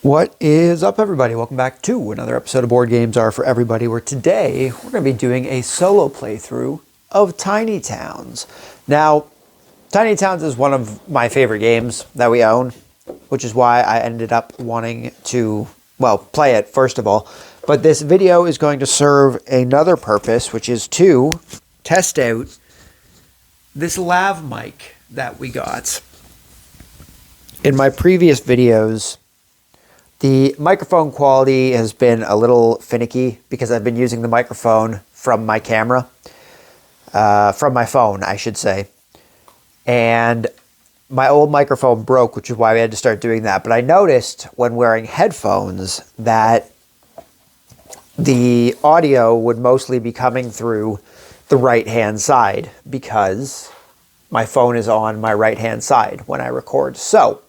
What is up, everybody? Welcome back to another episode of Board Games Are For Everybody, where today we're going to be doing a solo playthrough of Tiny Towns. Now, Tiny Towns is one of my favorite games that we own, which is why I ended up wanting to, well, play it first of all. But this video is going to serve another purpose, which is to test out this lav mic that we got. In my previous videos, the microphone quality has been a little finicky because I've been using the microphone from my camera, from my phone, I should say. And my old microphone broke, which is why we had to start doing that. But I noticed when wearing headphones that the audio would mostly be coming through the right-hand side because my phone is on my right-hand side when I record. So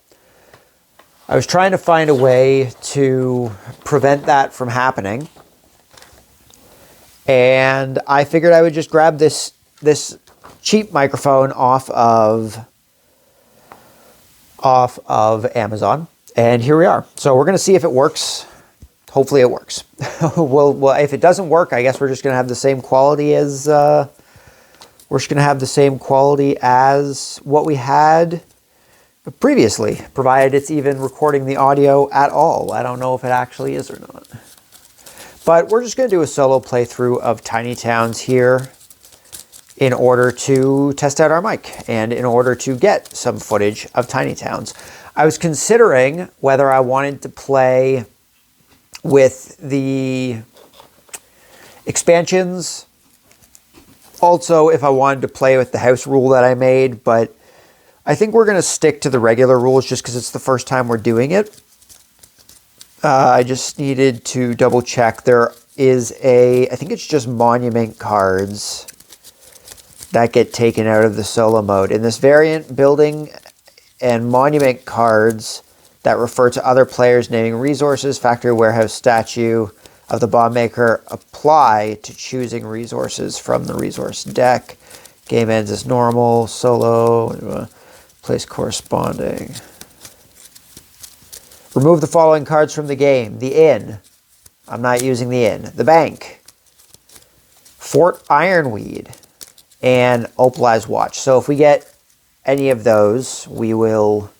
I was trying to find a way to prevent that from happening, and I figured I would just grab this cheap microphone off of Amazon, and here we are. So we're going to see if it works. Hopefully it works. Well, if it doesn't work, I guess we're just going to have the same quality as what we had previously, provided it's even recording the audio at all. I don't know if it actually is or not. But we're just going to do a solo playthrough of Tiny Towns here in order to test out our mic and in order to get some footage of Tiny Towns. I was considering whether I wanted to play with the expansions, also if I wanted to play with the house rule that I made, but I think we're going to stick to the regular rules just because it's the first time we're doing it. I just needed to double check. There is I think it's just monument cards that get taken out of the solo mode. In this variant, building and monument cards that refer to other players naming resources, factory, warehouse, statue of the bomb maker apply to choosing resources from the resource deck. Game ends as normal, solo, place corresponding. Remove the following cards from the game. The inn. I'm not using the inn. The bank. Fort Ironweed. And Opal's Watch. So if we get any of those, we will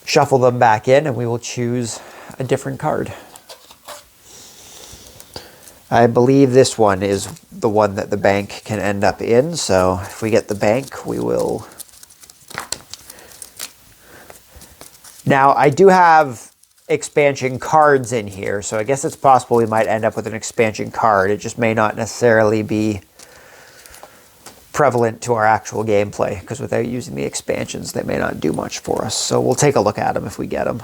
shuffle them back in and we will choose a different card. I believe this one is the one that the bank can end up in. So if we get the bank, we will. Now, I do have expansion cards in here, so I guess it's possible we might end up with an expansion card. It just may not necessarily be prevalent to our actual gameplay, because without using the expansions, they may not do much for us. So we'll take a look at them if we get them.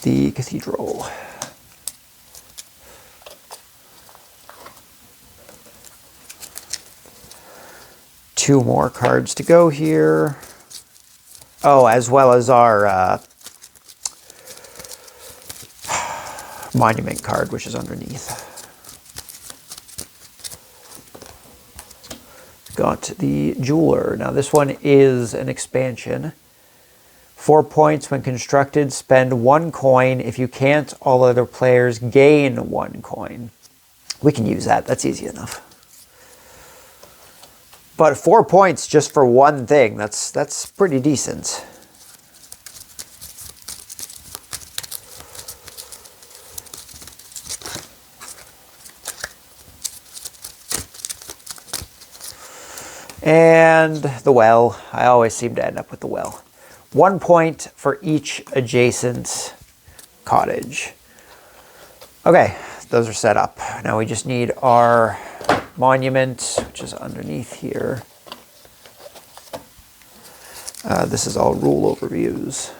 The Cathedral. Two more cards to go here. Oh, as well as our monument card, which is underneath. Got the Jeweler. Now this one is an expansion. 4 points when constructed. Spend 1 coin. If you can't, all other players gain 1 coin. We can use that. That's easy enough. But 4 points just for one thing, that's pretty decent. And the well. I always seem to end up with the well. 1 point for each adjacent cottage. Okay, those are set up. Now we just need our monument, which is underneath here. This is all rule overviews.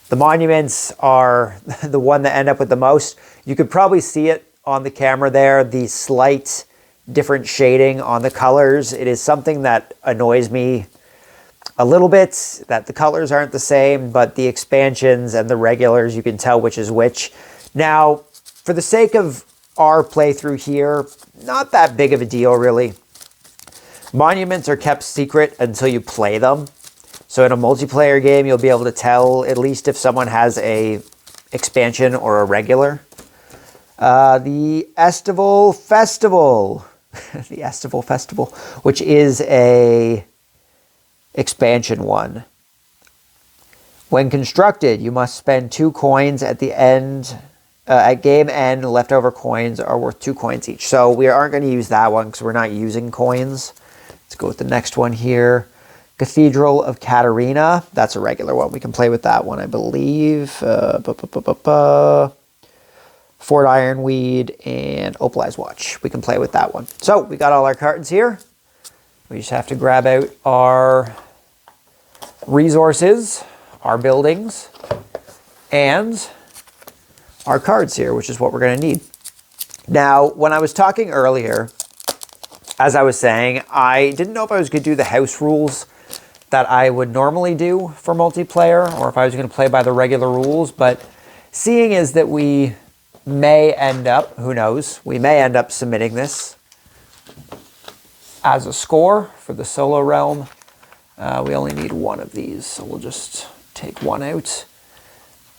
The monuments are the one that end up with the most. You could probably see it on the camera there, the slight different shading on the colors. It is something that annoys me a little bit, that the colors aren't the same, but the expansions and the regulars, you can tell which is which. Now, for the sake of our playthrough here, not that big of a deal, really. Monuments are kept secret until you play them. So in a multiplayer game, you'll be able to tell, at least if someone has a expansion or a regular. The Estival Festival. The Estival Festival, which is a expansion one. When constructed, you must spend 2 coins at the end. At game end, leftover coins are worth 2 coins each. So we aren't going to use that one because we're not using coins. Let's go with the next one here. Cathedral of Katarina. That's a regular one. We can play with that one, I believe. Fort Ironweed and Opalized Watch. We can play with that one. So we got all our cards here. We just have to grab out our resources, our buildings, and our cards here, which is what we're going to need. Now, when I was talking earlier, as I was saying, I didn't know if I was going to do the house rules that I would normally do for multiplayer, or if I was going to play by the regular rules, but seeing is that we may end up, who knows, we may end up submitting this as a score for the solo realm. We only need one of these, so we'll just take one out.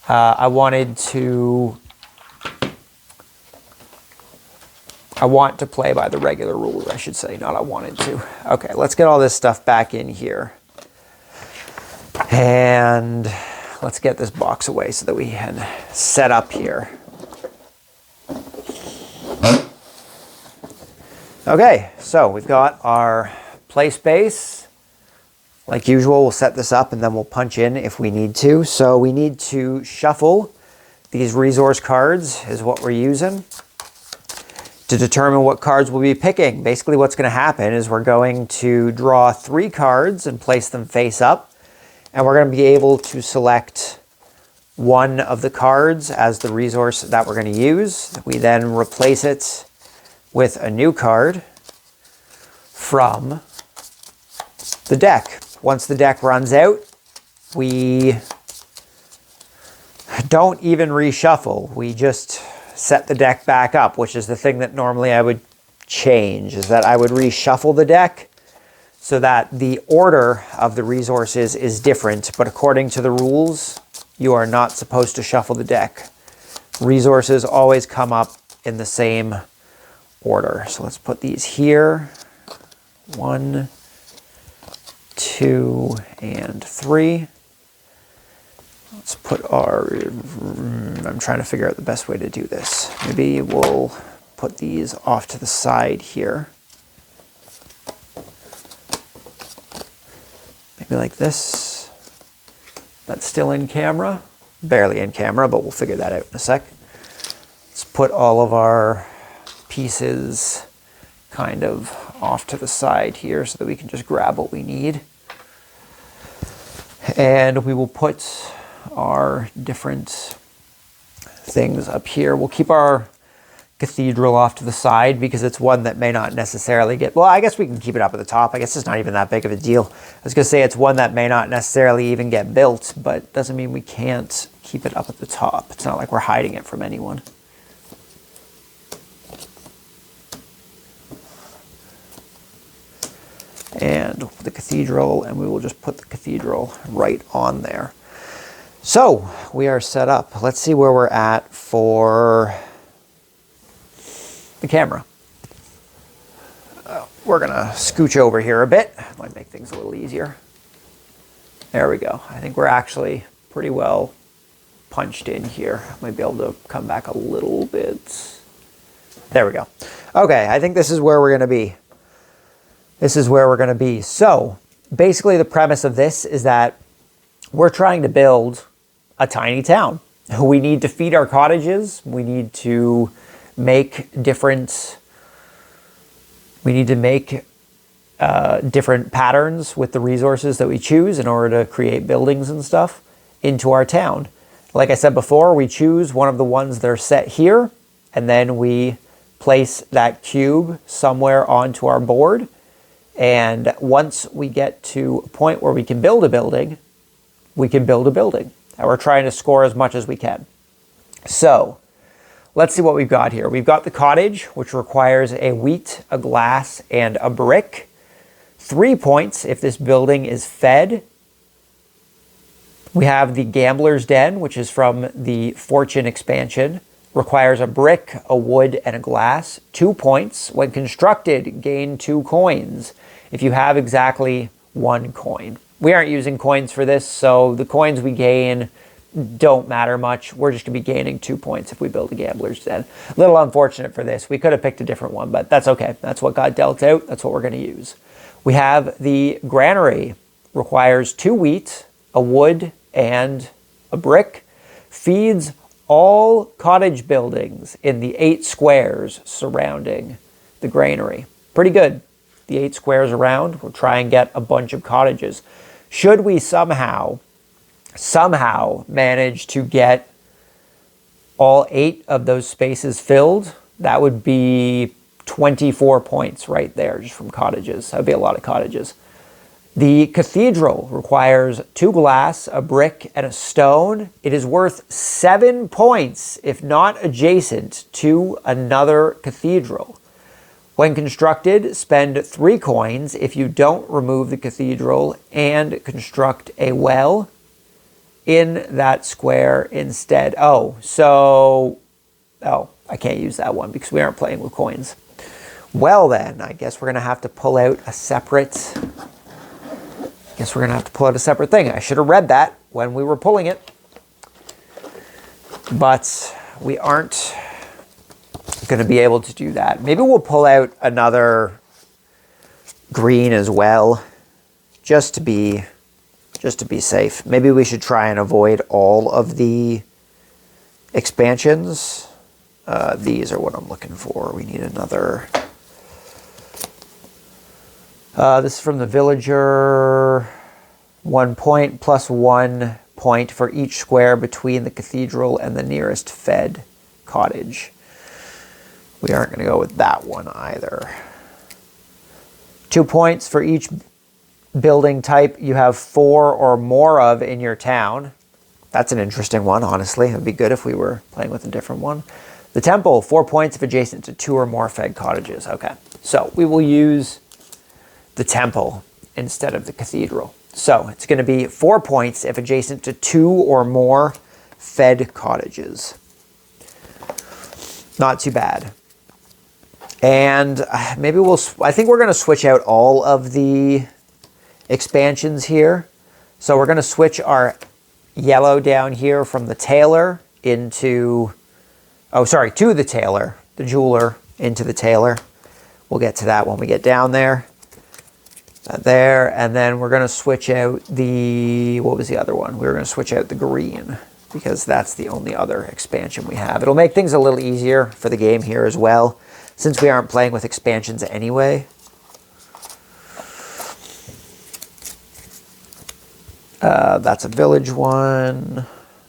I want to play by the regular rules, I should say, not I wanted to. Okay, let's get all this stuff back in here. And let's get this box away so that we can set up here. Okay, so we've got our play space. Like usual, we'll set this up and then we'll punch in if we need to. So we need to shuffle these resource cards is what we're using to determine what cards we'll be picking. Basically what's going to happen is we're going to draw 3 cards and place them face up. And we're going to be able to select one of the cards as the resource that we're going to use. We then replace it with a new card from the deck. Once the deck runs out, we don't even reshuffle. We just set the deck back up, which is the thing that normally I would change, is that I would reshuffle the deck so that the order of the resources is different. But according to the rules, you are not supposed to shuffle the deck. Resources always come up in the same order. So let's put these here. 1, 2, and 3. Let's put our, I'm trying to figure out the best way to do this. Maybe we'll put these off to the side here. Maybe like this. That's still in camera. Barely in camera, but we'll figure that out in a sec. Let's put all of our pieces kind of off to the side here so that we can just grab what we need. And we will put our different things up here. We'll keep our cathedral off to the side because it's one that may not necessarily get, well, I guess we can keep it up at the top. I guess it's not even that big of a deal. I was going to say it's one that may not necessarily even get built, but doesn't mean we can't keep it up at the top. It's not like we're hiding it from anyone. And the cathedral, and we will just put the cathedral right on there. So we are set up. Let's see where we're at for the camera. We're gonna scooch over here a bit. Might make things a little easier. There we go. I think we're actually pretty well punched in here. Might be able to come back a little bit. There we go. Okay, I think this is where we're gonna be. This is where we're gonna be. So basically the premise of this is that we're trying to build a tiny town. We need to feed our cottages. We need to make different patterns with the resources that we choose in order to create buildings and stuff into our town. Like I said before, we choose one of the ones that are set here, and then we place that cube somewhere onto our board. And once we get to a point where we can build a building, we can build a building. And we're trying to score as much as we can. So let's see what we've got here. We've got the cottage, which requires a wheat, a glass, and a brick. 3 points if this building is fed. We have the Gambler's Den, which is from the Fortune expansion. Requires a brick, a wood, and a glass. 2 points. When constructed, gain 2 coins if you have exactly 1 coin. We aren't using coins for this, so the coins we gain don't matter much. We're just going to be gaining 2 points if we build a Gambler's Den. A little unfortunate for this. We could have picked a different one, but that's okay. That's what got dealt out. That's what we're going to use. We have the Granary. Requires 2 wheat, a wood, and a brick. Feeds all cottage buildings in the 8 squares surrounding the granary. Pretty good. The 8 squares around, we'll try and get a bunch of cottages. Should we somehow manage to get all 8 of those spaces filled, that would be 24 points right there just from cottages. That would be a lot of cottages. The cathedral requires 2 glass, a brick, and a stone. It is worth 7 points if not adjacent to another cathedral. When constructed, spend 3 coins if you don't remove the cathedral and construct a well in that square instead. I can't use that one because we aren't playing with coins. Well then, I guess we're going to have to pull out a separate thing. I should have read that when we were pulling it. But we aren't going to be able to do that. Maybe we'll pull out another green as well, just to be safe. Maybe we should try and avoid all of the expansions. These are what I'm looking for. We need another. This is from the villager. 1 point plus 1 point for each square between the cathedral and the nearest fed cottage. We aren't going to go with that one either. 2 points for each building type you have 4 or more of in your town. That's an interesting one, honestly. It would be good if we were playing with a different one. The temple, 4 points if adjacent to 2 or more fed cottages. Okay, so we will use the temple instead of the cathedral. So it's going to be 4 points if adjacent to 2 or more fed cottages. Not too bad. And maybe I think we're going to switch out all of the expansions here. So we're going to switch our yellow down here from the tailor to the tailor, the jeweler into the tailor. We'll get to that when we get down there. There, and then we're going to switch out what was the other one? We were going to switch out the green because that's the only other expansion we have. It'll make things a little easier for the game here as well, since we aren't playing with expansions anyway. That's a village one.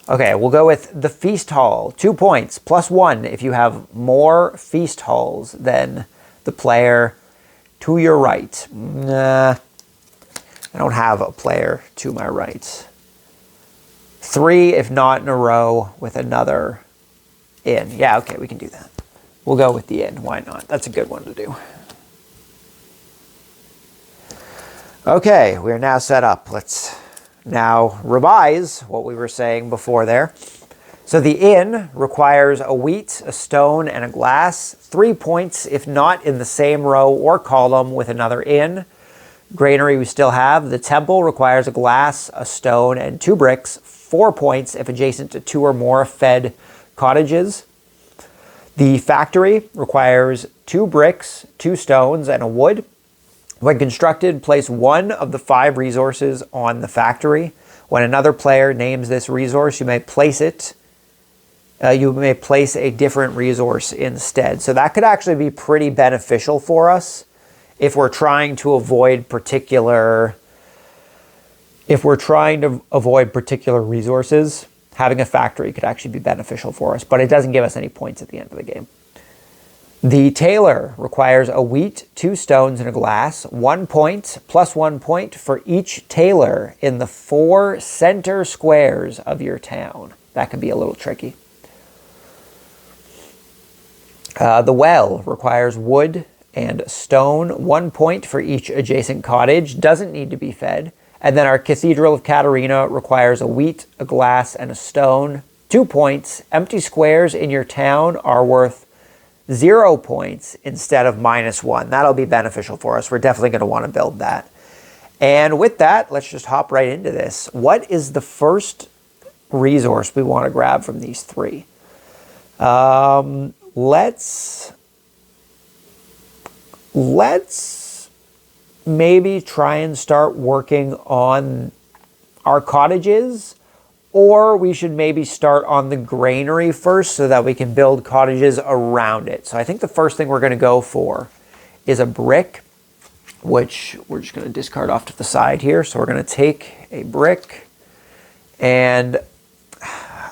Okay, we'll go with the feast hall. 2 points plus 1 if you have more feast halls than the player to your right. Nah, I don't have a player to my right. 3 if not in a row with another inn. Yeah, okay, we can do that. We'll go with the inn. Why not? That's a good one to do. Okay, we're now set up. Let's now revise what we were saying before there. So the inn requires a wheat, a stone, and a glass. 3 points if not in the same row or column with another inn. Granary we still have. The temple requires a glass, a stone, and 2 bricks. 4 points if adjacent to 2 or more fed cottages. The factory requires 2 bricks, 2 stones, and a wood. When constructed, place 1 of the 5 resources on the factory. When another player names this resource, you may place a different resource instead. So that could actually be pretty beneficial for us if we're trying to avoid particular resources. Having a factory could actually be beneficial for us, but it doesn't give us any points at the end of the game. The tailor requires a wheat, 2 stones, and a glass. 1 point plus 1 point for each tailor in the 4 center squares of your town. That could be a little tricky. The well requires wood and stone, 1 point for each adjacent cottage, doesn't need to be fed. And then our Cathedral of Catarina requires a wheat, a glass, and a stone, 2 points. Empty squares in your town are worth 0 points instead of -1. That'll be beneficial for us. We're definitely going to want to build that. And with that, let's just hop right into this. What is the first resource we want to grab from these three? Let's maybe try and start working on our cottages, or we should maybe start on the granary first so that we can build cottages around it. So I think the first thing we're going to go for is a brick, which we're just going to discard off to the side here. So we're going to take a brick, and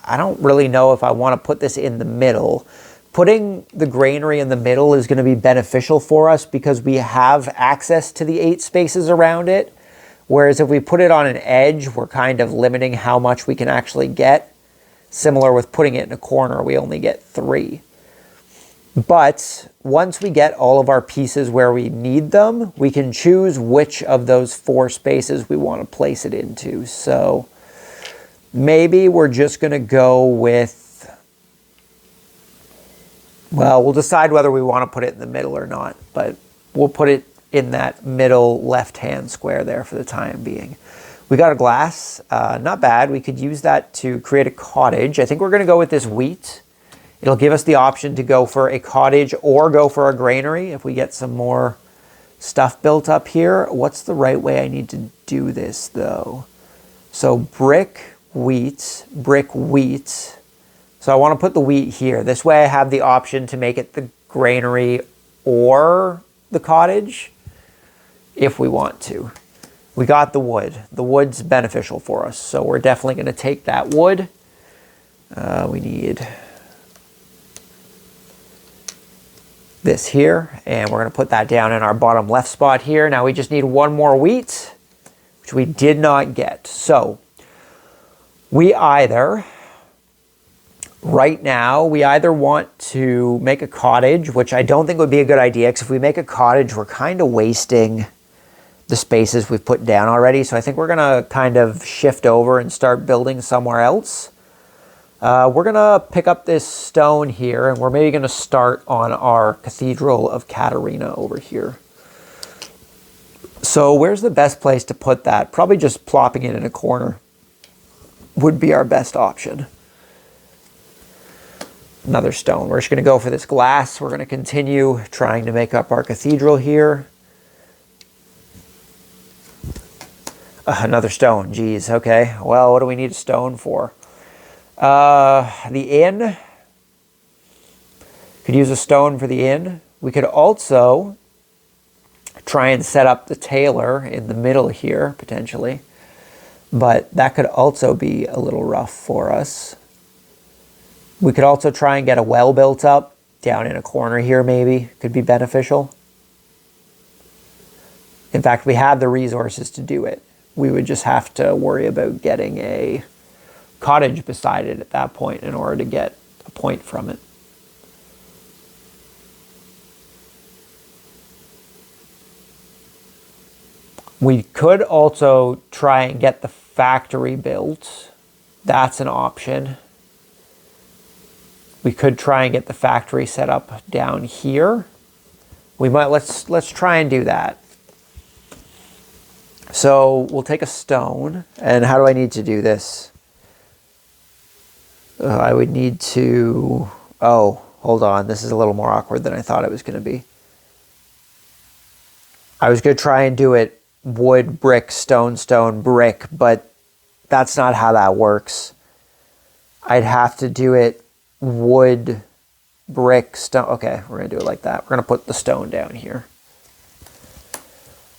I don't really know if I want to put this in the middle. Putting the granary in the middle is going to be beneficial for us because we have access to the 8 spaces around it. Whereas if we put it on an edge, we're kind of limiting how much we can actually get. Similar with putting it in a corner, we only get 3. But once we get all of our pieces where we need them, we can choose which of those 4 spaces we want to place it into. So maybe we're just going to go with, well, we'll decide whether we want to put it in the middle or not, but we'll put it in that middle left-hand square there for the time being. We got a glass, not bad. We could use that to create a cottage. I think we're going to go with this wheat. It'll give us the option to go for a cottage or go for a granary if we get some more stuff built up here. What's the right way I need to do this, though? So brick, wheat, brick, wheat. So I want to put the wheat here. This way I have the option to make it the granary or the cottage if we want to. We got the wood. The wood's beneficial for us, so we're definitely going to take that wood. We need this here, and we're going to put that down in our bottom left spot here. Now we just need 1 more wheat, which we did not get. So we either... Right now, we either want to make a cottage, which I don't think would be a good idea, because if we make a cottage, we're kind of wasting the spaces we've put down already. So I think we're going to kind of shift over and start building somewhere else. We're going to pick up this stone here, and we're maybe going to start on our Cathedral of Catarina over here. So where's the best place to put that? Probably just plopping it in a corner would be our best option. Another stone. We're just going to go for this glass. We're going to continue trying to make up our cathedral here. Another stone. Geez. Okay. Well, what do we need a stone for? The inn. Could use a stone for the inn. We could also try and set up the tailor in the middle here, potentially. But that could also be a little rough for us. We could also try and get a well built up down in a corner here, maybe. Could be beneficial. In fact, we have the resources to do it. We would just have to worry about getting a cottage beside it at that point in order to get a point from it. We could also try and get the factory built. That's an option. We could try and get the factory set up down here. We might, let's try and do that. So we'll take a stone, and how do I need to do this? I would need to, oh, hold on. This is a little more awkward than I thought it was going to be. I was going to try and do it wood, brick, stone, stone, brick, but that's not how that works. I'd have to do it wood, brick, stone. Okay, we're going to do it like that. We're going to put the stone down here.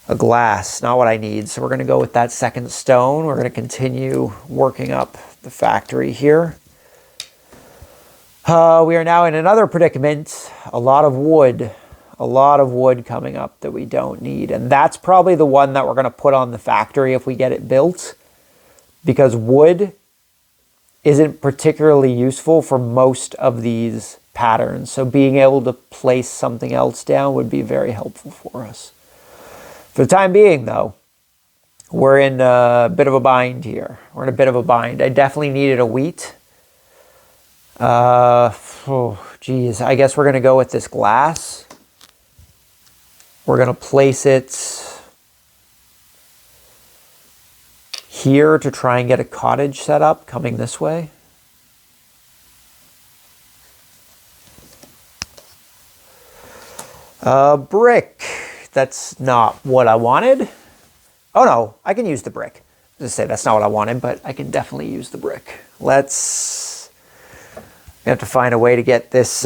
A glass, not what I need. So we're going to go with that second stone. We're going to continue working up the factory here. We are now in another predicament. A lot of wood coming up that we don't need. And that's probably the one that we're going to put on the factory if we get it built. Because wood isn't particularly useful for most of these patterns. So being able to place something else down would be very helpful for us. For the time being, though, we're in a bit of a bind here. We're in a bit of a bind. I definitely needed a wheat. Geez, I guess we're going to go with this glass. We're going to place it here to try and get a cottage set up coming this way. Brick. That's not what I wanted. Oh no, I can use the brick. Just say that's not what I wanted, but I can definitely use the brick. We have to find a way to get this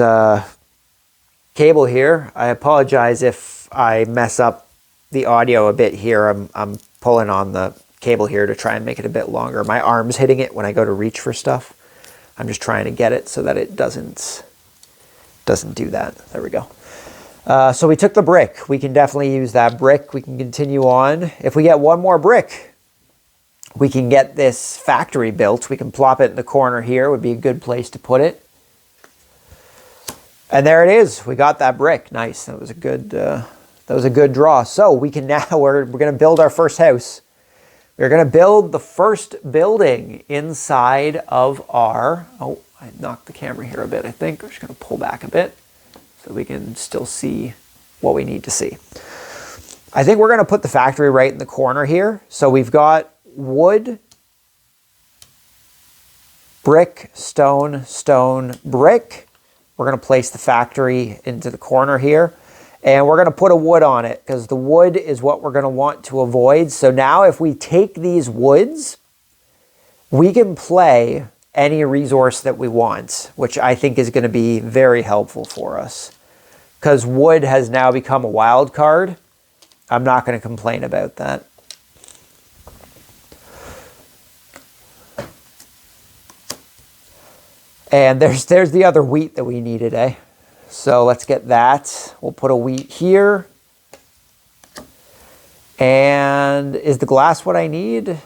cable here. I apologize if I mess up the audio a bit here. I'm pulling on the cable here to try and make it a bit longer. My arm's hitting it when I go to reach for stuff. I'm just trying to get it so that it doesn't do that. There we go. So we took the brick. We can definitely use that brick. We can continue on. If we get one more brick, we can get this factory built. We can plop it in the corner here. Would be a good place to put it. And there it is. We got that brick. Nice. That was a good draw. So we can now, we're going to build our first house. We're going to build the first building inside of our, oh, I knocked the camera here a bit, I think. I'm just going to pull back a bit so we can still see what we need to see. I think we're going to put the factory right in the corner here. So we've got wood, brick, stone, stone, brick. We're going to place the factory into the corner here. And we're going to put a wood on it because the wood is what we're going to want to avoid. So now if we take these woods, we can play any resource that we want, which I think is going to be very helpful for us. Because wood has now become a wild card. I'm not going to complain about that. And there's the other wheat that we needed, eh? So let's get that. We'll put a wheat here. And is the glass what I need?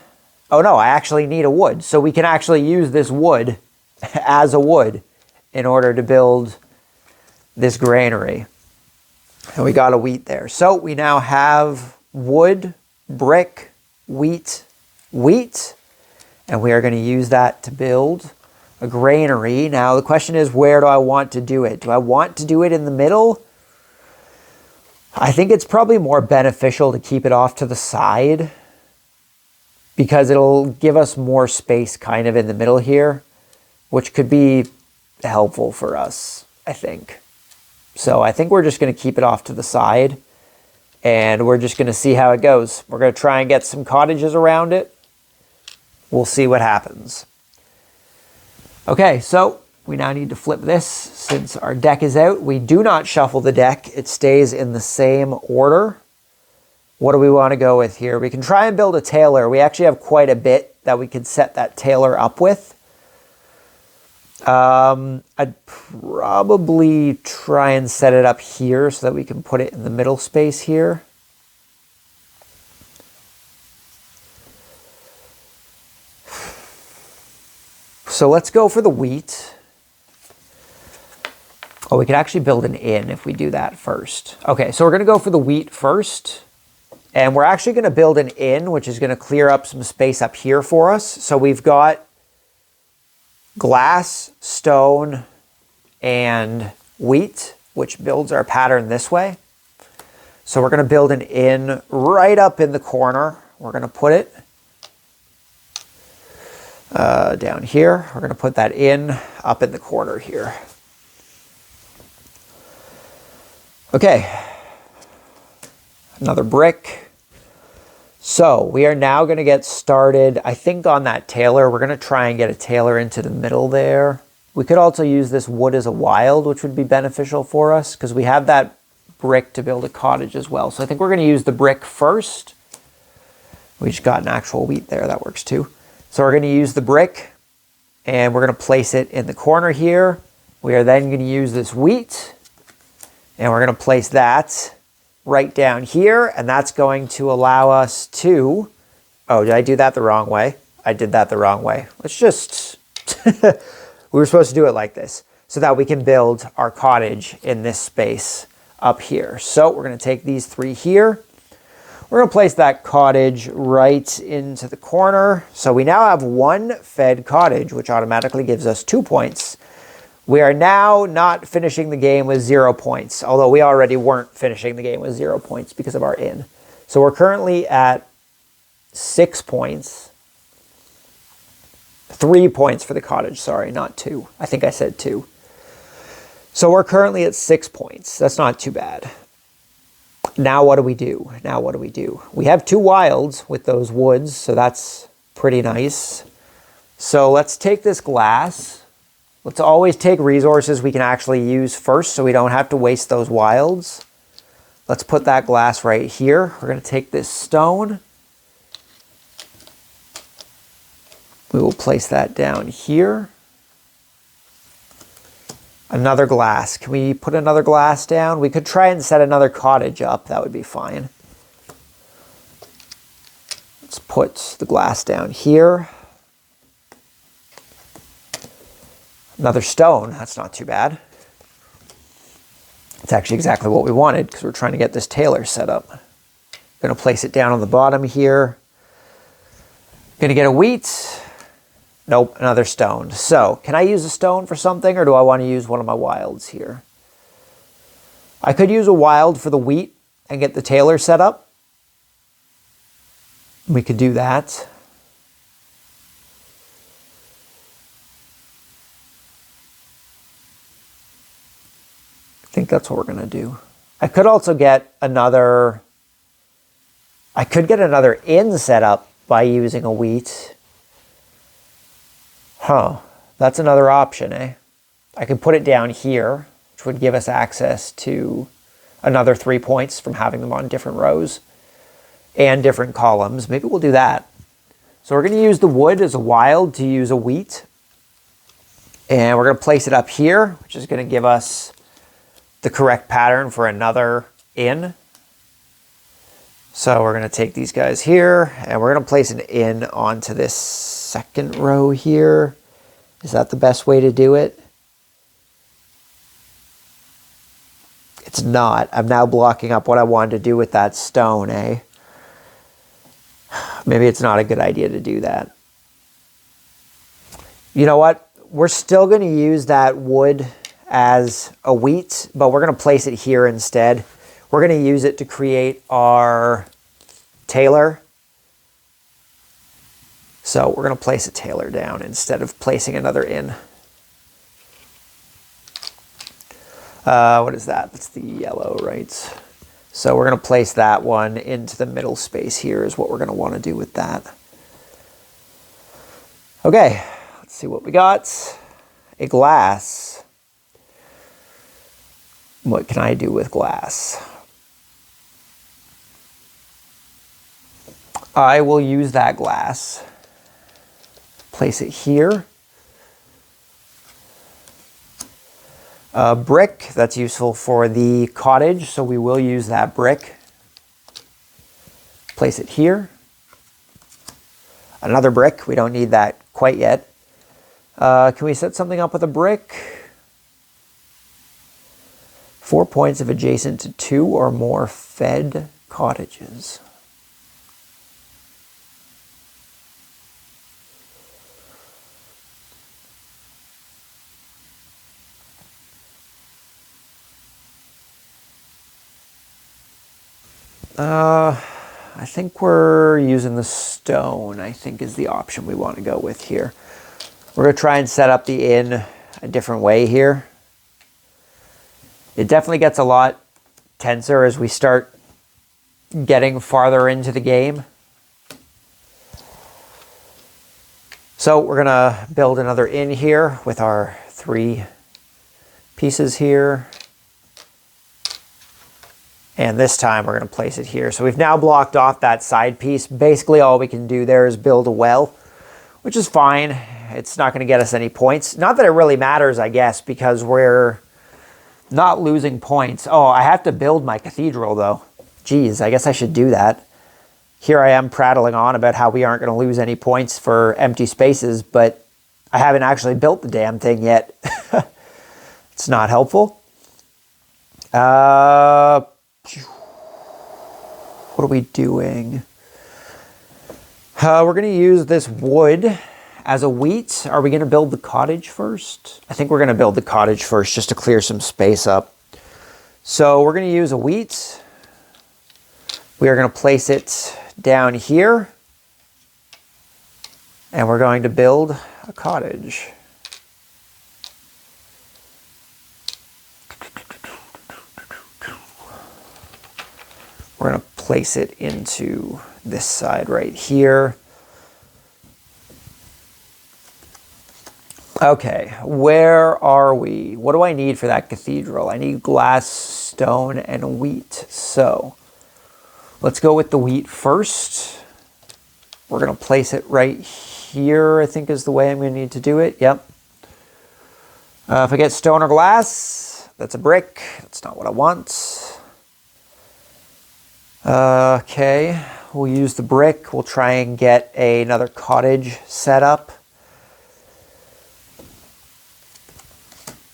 Oh no, I actually need a wood. So we can actually use this wood as a wood in order to build this granary. And we got a wheat there. So we now have wood, brick, wheat, and we are going to use that to build a granary. Now the question is, where do I want to do it? Do I want to do it in the middle? I think it's probably more beneficial to keep it off to the side because it'll give us more space kind of in the middle here, which could be helpful for us, I think. So I think we're just going to keep it off to the side and we're just going to see how it goes. We're going to try and get some cottages around it. We'll see what happens. Okay, so we now need to flip this since our deck is out. We do not shuffle the deck. It stays in the same order. What do we want to go with here? We can try and build a tailor. We actually have quite a bit that we could set that tailor up with. I'd probably try and set it up here so that we can put it in the middle space here. So let's go for the wheat. Oh, we could actually build an inn if we do that first. Okay, so we're going to go for the wheat first. And we're actually going to build an inn, which is going to clear up some space up here for us. So we've got glass, stone, and wheat, which builds our pattern this way. So we're going to build an inn right up in the corner. We're going to put it down here. We're going to put that in up in the corner here. Okay, another brick. So we are now going to get started, I think, on that tailor. We're going to try and get a tailor into the middle there. We could also use this wood as a wild, which would be beneficial for us because we have that brick to build a cottage as well. So I think we're going to use the brick first. We just got an actual wheat there. That works too. So we're going to use the brick and we're going to place it in the corner here. We are then going to use this wheat and we're going to place that right down here. And that's going to allow us to, oh, did I do that the wrong way? I did that the wrong way. Let's just, we were supposed to do it like this. so that we can build our cottage in this space up here. So we're going to take these 3 here. We're going to place that cottage right into the corner. So we now have 1 fed cottage, which automatically gives us 2 points. We are now not finishing the game with 0 points, although we already weren't finishing the game with 0 points because of our inn. So we're currently at 6 points. 3 points for the cottage, sorry, not 2. I think I said 2. So we're currently at 6 points. That's not too bad. Now what do we do? Now what do we do? We have 2 wilds with those woods, so that's pretty nice. So let's take this glass. Let's always take resources we can actually use first so we don't have to waste those wilds. Let's put that glass right here. We're going to take this stone. We will place that down here. Another glass. Can we put another glass down? We could try and set another cottage up. That would be fine. Let's put the glass down here. Another stone. That's not too bad. It's actually exactly what we wanted because we're trying to get this tailor set up. Going to place it down on the bottom here. Going to get a wheat. Nope, another stone. So, can I use a stone for something, or do I want to use one of my wilds here? I could use a wild for the wheat and get the tailor set up. We could do that. I think that's what we're going to do. I could also get another... I could get another inn set up by using a wheat. Huh. That's another option, eh? I could put it down here, which would give us access to another 3 points from having them on different rows and different columns. Maybe we'll do that. So we're going to use the wood as a wild to use a wheat. And we're going to place it up here, which is going to give us the correct pattern for another inn. So we're going to take these guys here, and we're going to place an inn onto this second row here. Is that the best way to do it? It's not. I'm now blocking up what I wanted to do with that stone, eh? Maybe it's not a good idea to do that. You know what? We're still going to use that wood as a wheat, but we're going to place it here instead. We're going to use it to create our tailor. So we're going to place a tailor down instead of placing another inn. What is that? That's the yellow, right? So we're going to place that one into the middle space here is what we're going to want to do with that. Okay, let's see what we got. A glass. What can I do with glass? I will use that glass. Place it here. Brick, that's useful for the cottage, so we will use that brick. Place it here. Another brick, we don't need that quite yet. Can we set something up with a brick? 4 points if adjacent to 2 or more fed cottages. I think we're using the stone, I think is the option we want to go with here. We're going to try and set up the inn a different way here. It definitely gets a lot tenser as we start getting farther into the game. So we're going to build another inn here with our 3 pieces here. And this time we're going to place it here. So we've now blocked off that side piece. Basically all we can do there is build a well, which is fine. It's not going to get us any points. Not that it really matters, I guess, because we're not losing points. Oh, I have to build my cathedral, though. Geez, I guess I should do that. Here I am prattling on about how we aren't going to lose any points for empty spaces, but I haven't actually built the damn thing yet. It's not helpful. What are we doing? We're going to use this wood as a wheat. Are we going to build the cottage first? I think we're going to build the cottage first just to clear some space up. So we're going to use a wheat. We are going to place it down here. And we're going to build a cottage. We're going to place it into this side right here. Okay, where are we? What do I need for that cathedral? I need glass, stone, and wheat. So let's go with the wheat first. We're going to place it right here, I think is the way I'm going to need to do it. Yep. If I get stone or glass, that's a brick. That's not what I want. Okay, we'll use the brick. We'll try and get another cottage set up.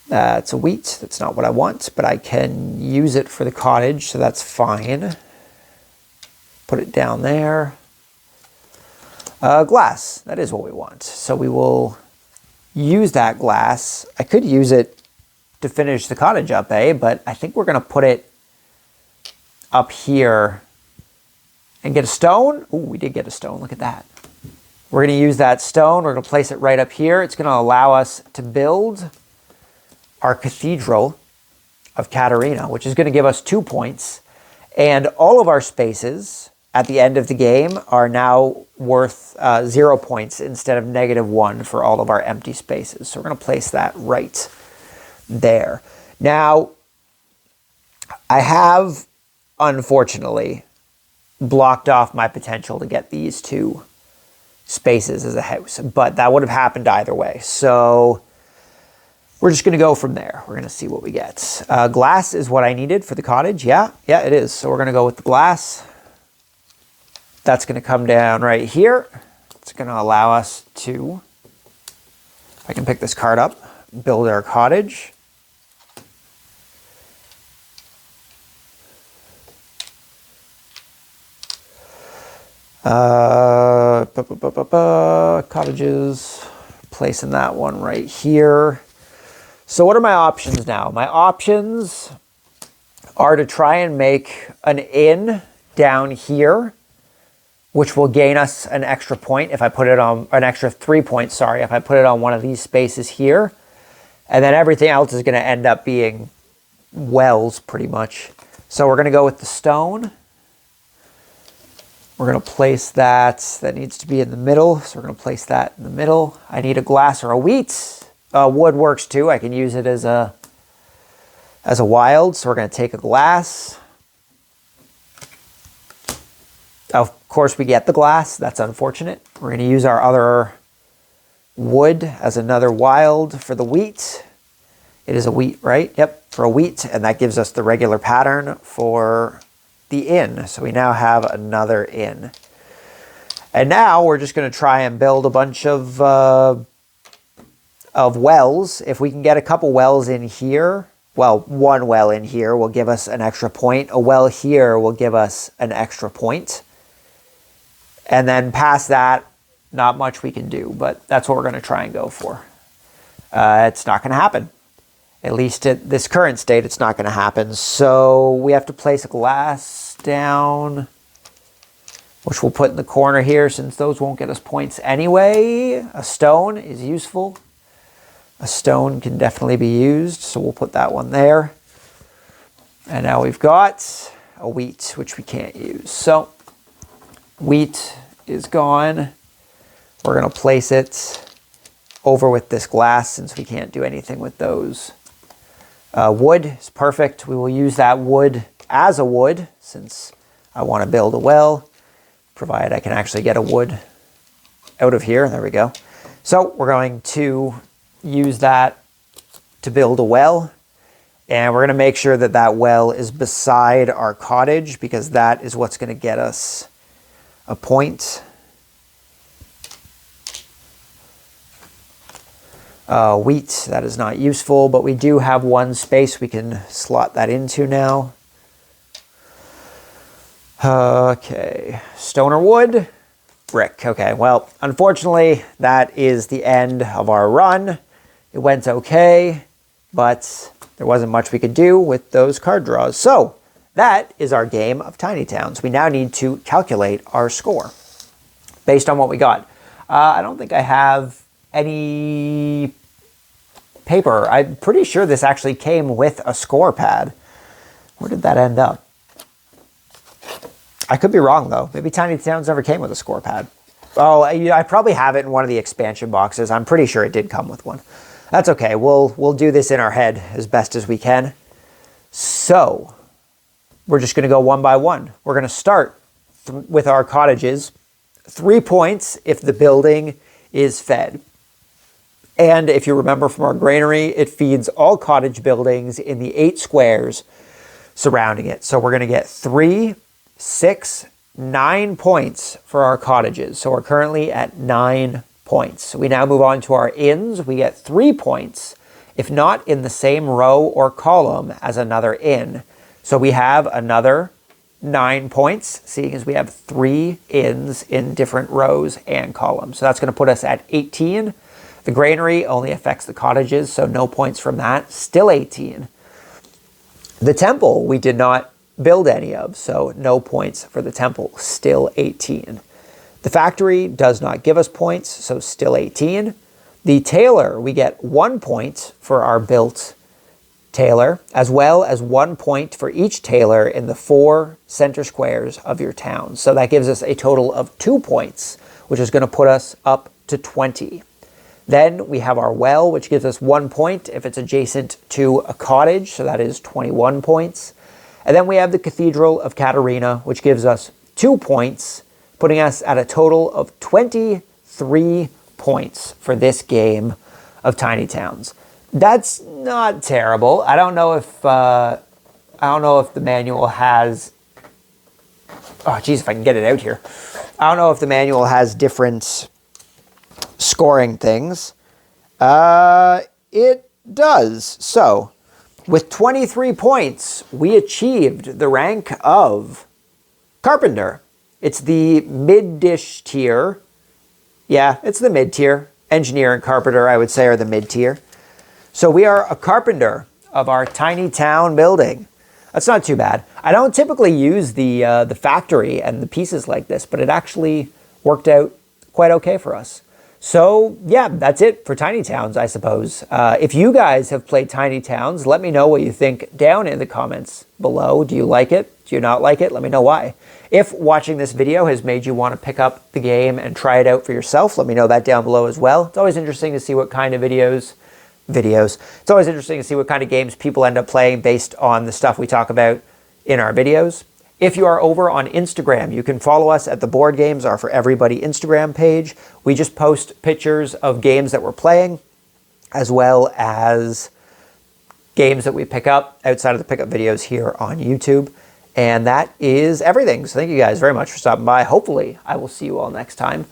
It's a wheat. That's not what I want, but I can use it for the cottage, so that's fine. Put it down there. Glass. That is what we want. So we will use that glass. I could use it to finish the cottage up, but I think we're going to put it up here and get a stone. Ooh, we did get a stone. Look at that. We're going to use that stone. We're going to place it right up here. It's going to allow us to build our cathedral of Katerina, which is going to give us 2 points. And all of our spaces at the end of the game are now worth 0 points instead of -1 for all of our empty spaces. So we're going to place that right there. Now, I have, unfortunately, blocked off my potential to get these 2 spaces as a house, but that would have happened either way. So we're just going to go from there. We're going to see what we get. Glass is what I needed for the cottage. Yeah, it is. So we're going to go with the glass. That's going to come down right here. It's going to allow us to, if I can pick this card up, build our cottage. Cottages, placing that one right here. So what are my options now? My options are to try and make an inn down here, which will gain us an extra point if I put it on, an extra 3 points, sorry, if I put it on one of these spaces here. And then everything else is going to end up being wells pretty much. So we're going to go with the stone. We're going to place that. That needs to be in the middle. So we're going to place that in the middle. I need a glass or a wheat. Wood works too. I can use it as a wild. So we're going to take a glass. Of course, we get the glass. That's unfortunate. We're going to use our other wood as another wild for the wheat. It is a wheat, right? Yep, for a wheat. And that gives us the regular pattern for the inn. So we now have another inn. And now we're just going to try and build a bunch of wells. If we can get a couple wells in here, well, one well in here will give us an extra point. A well here will give us an extra point. And then past that, not much we can do, but that's what we're going to try and go for. It's not going to happen. At least at this current state, it's not going to happen. So we have to place a glass down, which we'll put in the corner here since those won't get us points anyway. A stone is useful. A stone can definitely be used, so we'll put that one there. And now we've got a wheat, which we can't use. So wheat is gone. We're going to place it over with this glass since we can't do anything with those. Wood is perfect. We will use that wood as a wood since I want to build a well, provided I can actually get a wood out of here. There we go. So we're going to use that to build a well. And we're going to make sure that that well is beside our cottage because that is what's going to get us a point. Wheat, that is not useful, but we do have one space we can slot that into now. Okay, stone or wood? Brick. Okay, well, unfortunately, that is the end of our run. It went okay, but there wasn't much we could do with those card draws. So, that is our game of Tiny Towns. We now need to calculate our score based on what we got. I don't think I have any paper. I'm pretty sure this actually came with a score pad. Where did that end up? I could be wrong, though. Maybe Tiny Towns never came with a score pad. Oh, I probably have it in one of the expansion boxes. I'm pretty sure it did come with one. That's okay. We'll do this in our head as best as we can. So, we're just going to go one by one. We're going to start with our cottages. 3 points if the building is fed. And if you remember from our granary, it feeds all cottage buildings in the 8 squares surrounding it. So we're going to get 3, 6, 9 points for our cottages. So we're currently at 9 points. So we now move on to our inns. We get 3 points if not in the same row or column as another inn. So we have another 9 points, seeing as we have 3 inns in different rows and columns. So that's going to put us at 18. The granary only affects the cottages, so no points from that. Still 18. The temple we did not build any of, so no points for the temple. Still 18. The factory does not give us points, so still 18. The tailor, we get 1 point for our built tailor, as well as 1 point for each tailor in the 4 center squares of your town. So that gives us a total of 2 points, which is going to put us up to 20. Then we have our well, which gives us 1 point if it's adjacent to a cottage, so that is 21 points. And then we have the Cathedral of Katarina, which gives us 2 points, putting us at a total of 23 points for this game of Tiny Towns. That's not terrible. I don't know if the manual has. Oh, geez, if I can get it out here. I don't know if the manual has different scoring things. It does. So, with 23 points, we achieved the rank of Carpenter. It's the mid-dish tier. Yeah, it's the mid-tier. Engineer and Carpenter, I would say, are the mid-tier. So we are a carpenter of our tiny town building. That's not too bad. I don't typically use the factory and the pieces like this, but it actually worked out quite okay for us. So yeah, that's it for Tiny Towns, I suppose. If you guys have played Tiny Towns, let me know what you think down in the comments below. Do you like it? Do you not like it? Let me know why. If watching this video has made you want to pick up the game and try it out for yourself, let me know that down below as well. It's always interesting to see what kind of videos. It's always interesting to see what kind of games people end up playing based on the stuff we talk about in our videos. If you are over on Instagram, you can follow us at the Board Games Are For Everybody Instagram page. We just post pictures of games that we're playing, as well as games that we pick up outside of the pickup videos here on YouTube. And that is everything. So thank you guys very much for stopping by. Hopefully, I will see you all next time.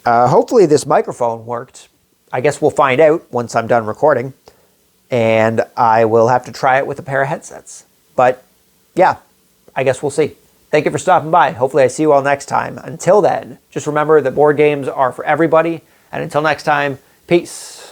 Hopefully this microphone worked. I guess we'll find out once I'm done recording. And I will have to try it with a pair of headsets. But yeah, I guess we'll see. Thank you for stopping by. Hopefully I see you all next time. Until then, just remember that board games are for everybody. And until next time, peace.